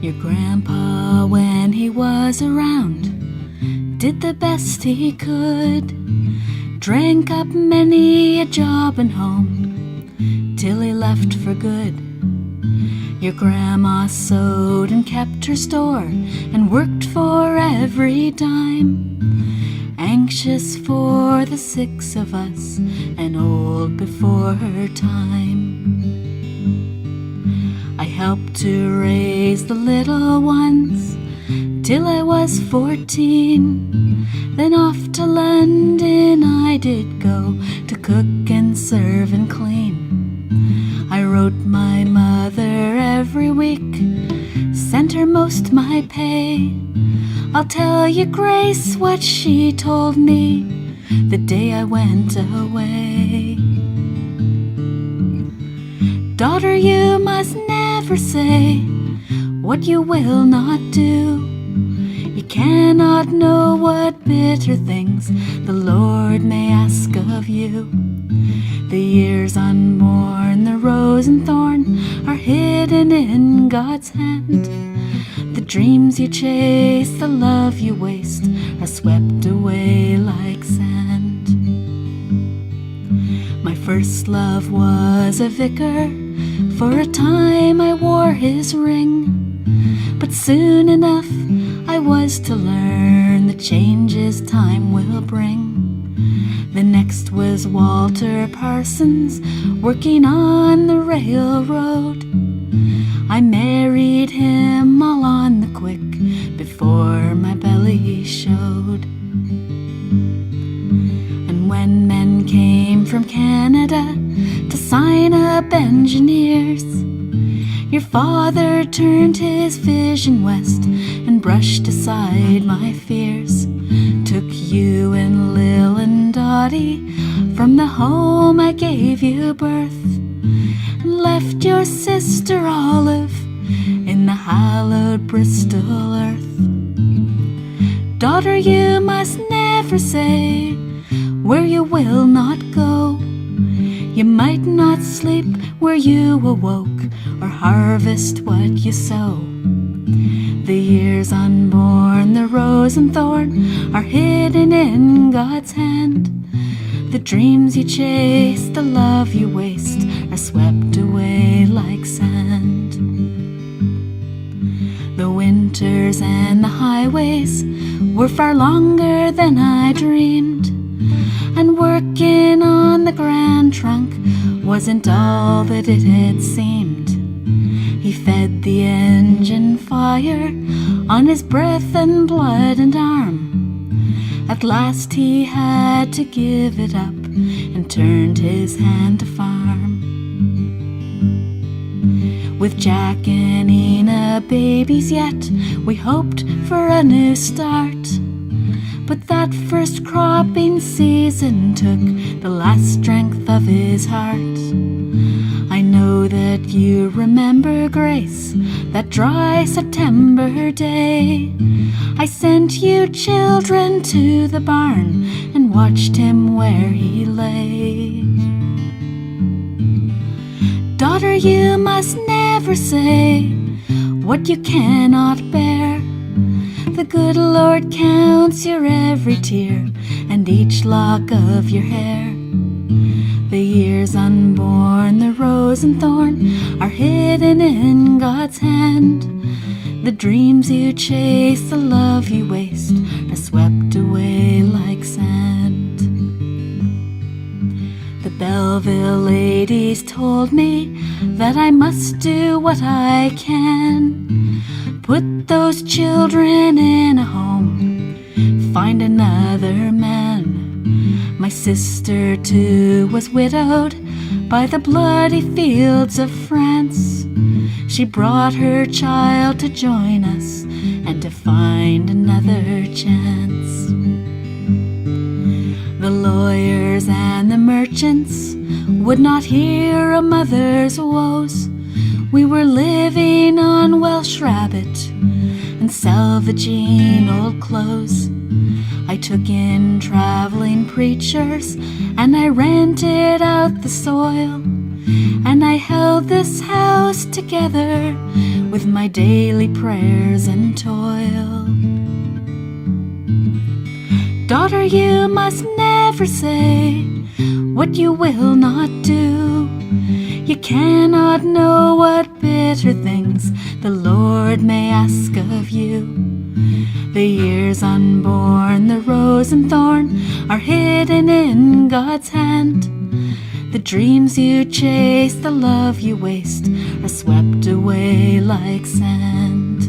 Your grandpa, when he was around, did the best he could, drank up many a job and home, till he left for good. Your grandma sewed and kept her store, and worked for every dime, anxious for the six of us, and old before her time. I helped to raise the little ones till I was 14. Then off to London I did go, to cook and serve and clean. I wrote my mother every week, sent her most my pay. I'll tell you, Grace, what she told me the day I went away. Daughter, you must never say what you will not do. You cannot know what bitter things the Lord may ask of you. The years unborn, the rose and thorn, are hidden in God's hand. The dreams you chase, the love you waste, are swept away like sand. My first love was a vicar. For a time I wore his ring, but soon enough I was to learn the changes time will bring. The next was Walter Parsons, working on the railroad. I married him all on the quick, before my belly showed. And when men came from Canada to sign up engineers, your father turned his vision west and brushed aside my fears. Took you and Lil and Dottie from the home I gave you birth, and left your sister Olive in the hallowed Bristol earth. Daughter, you must never say where you will not go. You might not sleep where you awoke, or harvest what you sow. The years unborn, the rose and thorn, are hidden in God's hand. The dreams you chase, the love you waste, are swept away like sand. The winters and the highways were far longer than I dreamed, and working on the Grand Trunk wasn't all that it had seemed. He fed the engine fire on his breath and blood and arm. At last he had to give it up and turned his hand to farm. With Jack and Ina babies yet, we hoped for a new start. But that first cropping season took the last strength of his heart. I know that you remember, Grace, that dry September day. I sent you children to the barn and watched him where he lay. Daughter, you must never say what you cannot bear. The good Lord counts your every tear and each lock of your hair. The years unborn, the rose and thorn, are hidden in God's hand. The dreams you chase, the love you waste, are swept away like sand. The Belleville ladies told me that I must do what I can. Put those children in a home, find another man. My sister too was widowed by the bloody fields of France. She brought her child to join us and to find another chance. The lawyers and the merchants would not hear a mother's woes. We were living on Welsh rabbit and salvaging old clothes. I took in traveling preachers and I rented out the soil and I held this house together with my daily prayers and toil. Daughter, you must never say what you will not do. You cannot know what bitter things the Lord may ask of you. The years unborn, the rose and thorn are hidden in God's hand. The dreams you chase, the love you waste are swept away like sand.